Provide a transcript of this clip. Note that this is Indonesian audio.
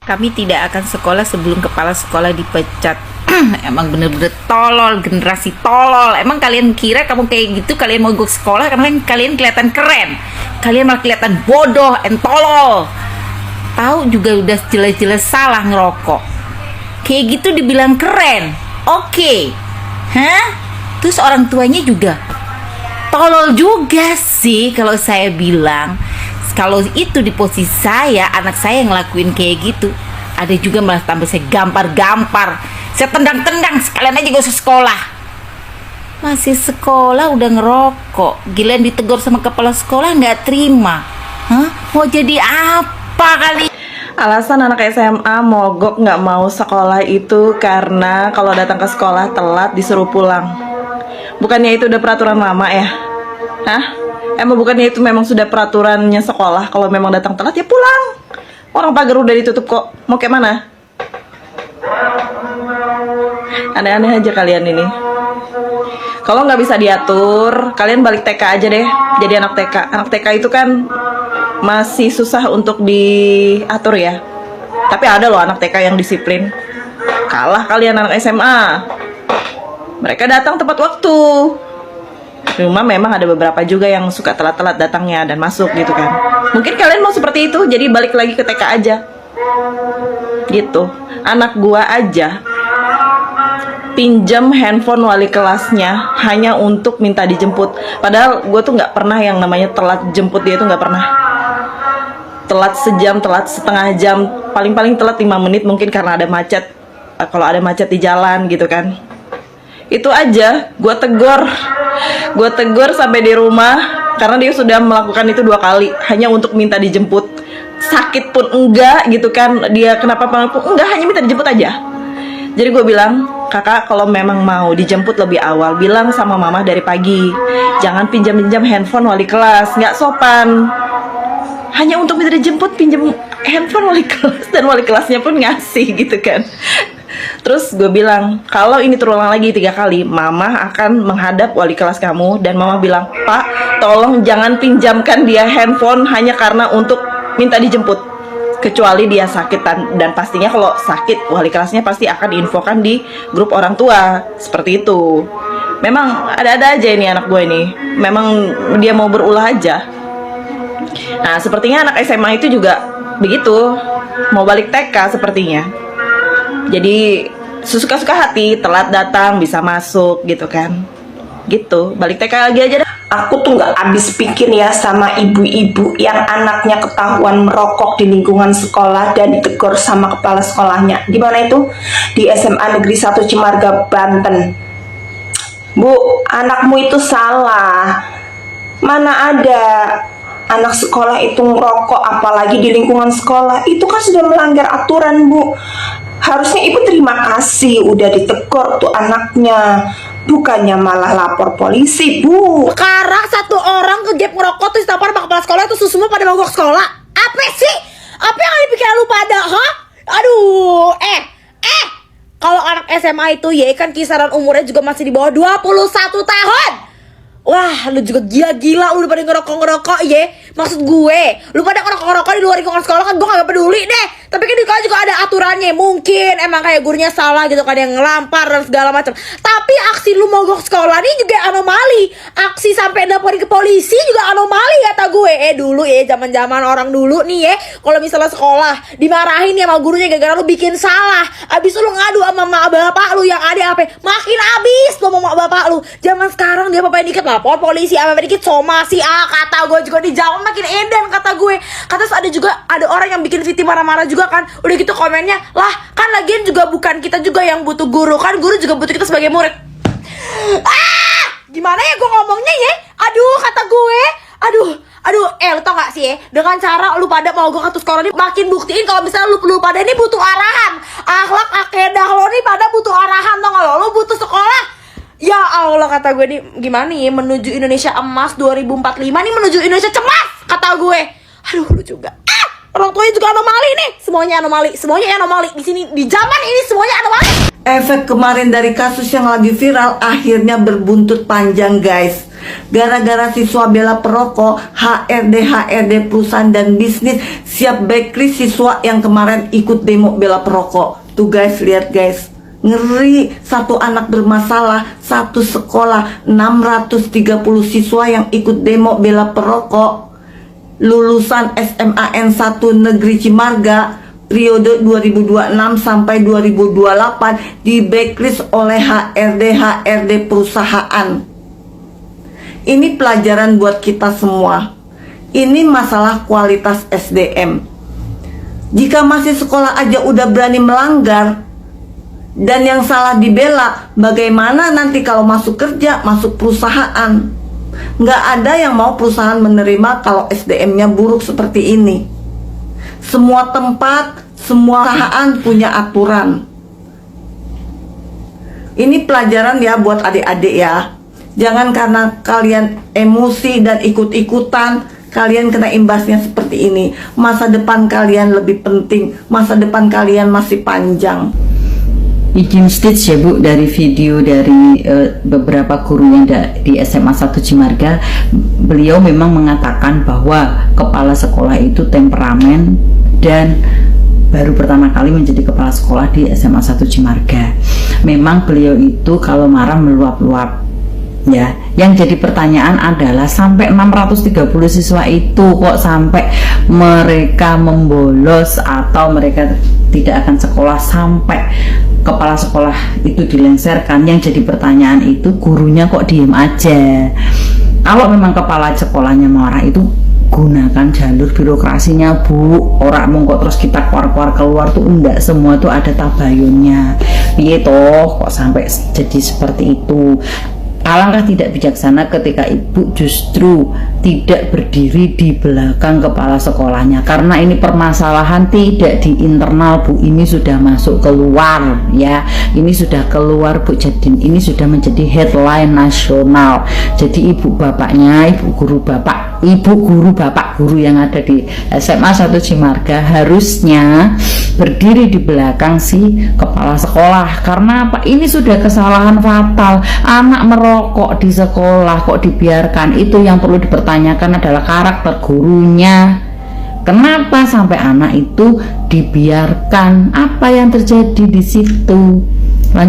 Kami tidak akan sekolah sebelum kepala sekolah dipecat. Emang bener-bener tolol, generasi tolol. Emang kalian kira kamu kayak gitu kalian mau gue sekolah karena kalian kelihatan keren? Kalian malah kelihatan bodoh and tolol. Tahu juga udah jelas-jelas salah ngerokok. Kayak gitu dibilang keren. Oke. Hah? Terus orang tuanya juga tolol juga sih kalau saya bilang. Kalau itu di posisi saya, anak saya yang ngelakuin kayak gitu, ada juga malah tambah saya gampar-gampar, saya tendang-tendang, sekalian aja gak usah sekolah. Masih sekolah udah ngerokok, gila ditegur sama kepala sekolah nggak terima. Hah? Mau jadi apa kali? Alasan anak SMA mogok nggak mau sekolah itu karena kalau datang ke sekolah telat disuruh pulang. Bukannya itu udah peraturan lama ya? Hah? Emang bukannya itu memang sudah peraturannya sekolah, kalau memang datang telat ya pulang. Orang pagar udah ditutup kok, mau kayak mana? Aneh-aneh aja kalian ini. Kalau nggak bisa diatur, kalian balik TK aja deh, jadi anak TK. Anak TK itu kan masih susah untuk diatur ya. Tapi ada loh anak TK yang disiplin. Kalah kalian anak SMA. Mereka datang tepat waktu. Cuma memang ada beberapa juga yang suka telat-telat datangnya dan masuk gitu kan. Mungkin kalian mau seperti itu, jadi balik lagi ke TK aja. Gitu. Anak gua aja pinjam handphone wali kelasnya hanya untuk minta dijemput. Padahal gua tuh nggak pernah yang namanya telat jemput dia tuh nggak pernah. Telat sejam, telat setengah jam, paling-paling telat 5 menit mungkin karena ada macet. Kalau ada macet di jalan gitu kan. Itu aja gua tegur sampai di rumah karena dia sudah melakukan itu 2 kali hanya untuk minta dijemput. Sakit pun enggak gitu kan, dia kenapa pun enggak, hanya minta dijemput aja. Jadi gue bilang, kakak kalau memang mau dijemput lebih awal, bilang sama mama dari pagi, jangan pinjam-pinjam handphone wali kelas, nggak sopan. Hanya untuk minta dijemput pinjam handphone wali kelas, dan wali kelasnya pun ngasih gitu kan. Terus gue bilang, kalau ini terulang lagi 3 kali, mama akan menghadap wali kelas kamu. Dan mama bilang, pak, tolong jangan pinjamkan dia handphone hanya karena untuk minta dijemput. Kecuali dia sakit, dan pastinya kalau sakit, wali kelasnya pasti akan diinfokan di grup orang tua. Seperti itu. Memang ada-ada aja ini anak gue ini. Memang dia mau berulah aja. Nah, sepertinya anak SMA itu juga begitu. Mau balik TK sepertinya. Jadi sesuka-suka hati, telat datang bisa masuk gitu kan. Gitu, balik TK lagi aja dah. Aku tuh nggak habis pikir ya sama ibu-ibu yang anaknya ketahuan merokok di lingkungan sekolah dan ditegur sama kepala sekolahnya. Di mana itu? Di SMA Negeri 1 Cimarga, Banten. Bu, anakmu itu salah. Mana ada anak sekolah itu merokok, apalagi di lingkungan sekolah. Itu kan sudah melanggar aturan, Bu. Harusnya ibu terima kasih udah ditegur tuh anaknya, bukannya malah lapor polisi, Bu. Sekarang satu orang ke gap ngerokok terus ditampar sama kepala sekolah, itu semua pada mogok sekolah. Apa sih? Apa yang ada di pikiran lu pada, ha? Aduh, kalau anak SMA itu ya kan kisaran umurnya juga masih di bawah 21 tahun. Wah, lu juga gila-gila, lu pada ngerokok-ngerokok ya. Maksud gue, lu pada ngerokok-ngerokok di luar lingkungan sekolah kan gue gak peduli deh. Tapi kan di sekolah juga ada aturannya. Mungkin emang kayak gurunya salah gitu kan, yang ngelampar dan segala macam. Tapi aksi lu mogok sekolah ini juga anomali. Aksi sampai laporin ke polisi juga anomali kata gue. Dulu ya, zaman-zaman orang dulu nih ya, kalau misalnya sekolah dimarahin ya sama gurunya gara-gara lu bikin salah. Abis itu lu ngadu sama mak bapak lu yang ada apa? Makin abis lu sama mak bapak lu. Zaman sekarang dia apa-apa dikit lapor polisi, apa-apa dikit somasi. Kata gue juga di zaman makin edan kata gue. Kata ada juga ada orang yang bikin Viti marah-marah juga kan. Udah gitu komennya, lah kan lagian juga bukan kita juga yang butuh guru, kan guru juga butuh kita sebagai murid. Gimana ya gue ngomongnya ya? Aduh kata gue, aduh, lu tau gak sih ya, dengan cara lu pada mogok satu sekolah ini makin buktiin kalau misalnya lu pada ini butuh arahan. Akhlak akedah lo nih pada butuh arahan, tau gak lo? Lu butuh sekolah. Ya Allah kata gue nih, gimana ya menuju Indonesia emas 2045 nih, menuju Indonesia cemas kata gue. Aduh lu juga. Orang tuanya juga anomali nih, semuanya anomali di sini, di zaman ini semuanya anomali. Efek kemarin dari kasus yang lagi viral akhirnya berbuntut panjang guys. Gara-gara siswa bela perokok, HRD perusahaan dan bisnis siap blacklist siswa yang kemarin ikut demo bela perokok. Tuh guys, lihat guys, ngeri. Satu anak bermasalah, satu sekolah 630 siswa yang ikut demo bela perokok, lulusan SMAN 1 Negeri Cimarga periode 2026 sampai 2028 di blacklist oleh HRD perusahaan. Ini pelajaran buat kita semua. Ini masalah kualitas SDM. Jika masih sekolah aja udah berani melanggar dan yang salah dibela, bagaimana nanti kalau masuk kerja, masuk perusahaan? Nggak ada yang mau perusahaan menerima kalau SDM-nya buruk seperti ini. Semua tempat, semua perusahaan punya aturan. Ini pelajaran ya buat adik-adik ya. Jangan karena kalian emosi dan ikut-ikutan, kalian kena imbasnya seperti ini. Masa depan kalian lebih penting, masa depan kalian masih panjang. Izin stage ya Bu, dari video dari beberapa guru yang di SMA 1 Cimarga, beliau memang mengatakan bahwa kepala sekolah itu temperamen dan baru pertama kali menjadi kepala sekolah di SMA 1 Cimarga. Memang beliau itu kalau marah meluap-luap ya. Yang jadi pertanyaan adalah sampai 630 siswa itu kok sampai mereka membolos atau mereka tidak akan sekolah sampai kepala sekolah itu dilengsarkan. Yang jadi pertanyaan itu gurunya kok diem aja. Kalau memang kepala sekolahnya marah itu gunakan jalur birokrasinya Bu. Orang mongko terus kita keluar tuh enggak, semua tuh ada tabayunnya. Piye toh kok sampai jadi seperti itu. Alangkah tidak bijaksana ketika ibu justru tidak berdiri di belakang kepala sekolahnya, karena ini permasalahan tidak di internal Bu, ini sudah masuk keluar ya, ini sudah keluar Bu, jadi ini sudah menjadi headline nasional. Jadi ibu bapaknya, ibu guru bapak guru yang ada di SMA 1 Cimarga harusnya berdiri di belakang si kepala sekolah. Karena apa? Ini sudah kesalahan fatal. Anak merokok di sekolah kok dibiarkan. Itu yang perlu dipertanyakan adalah karakter gurunya. Kenapa sampai anak itu dibiarkan? Apa yang terjadi di situ? Lanjut.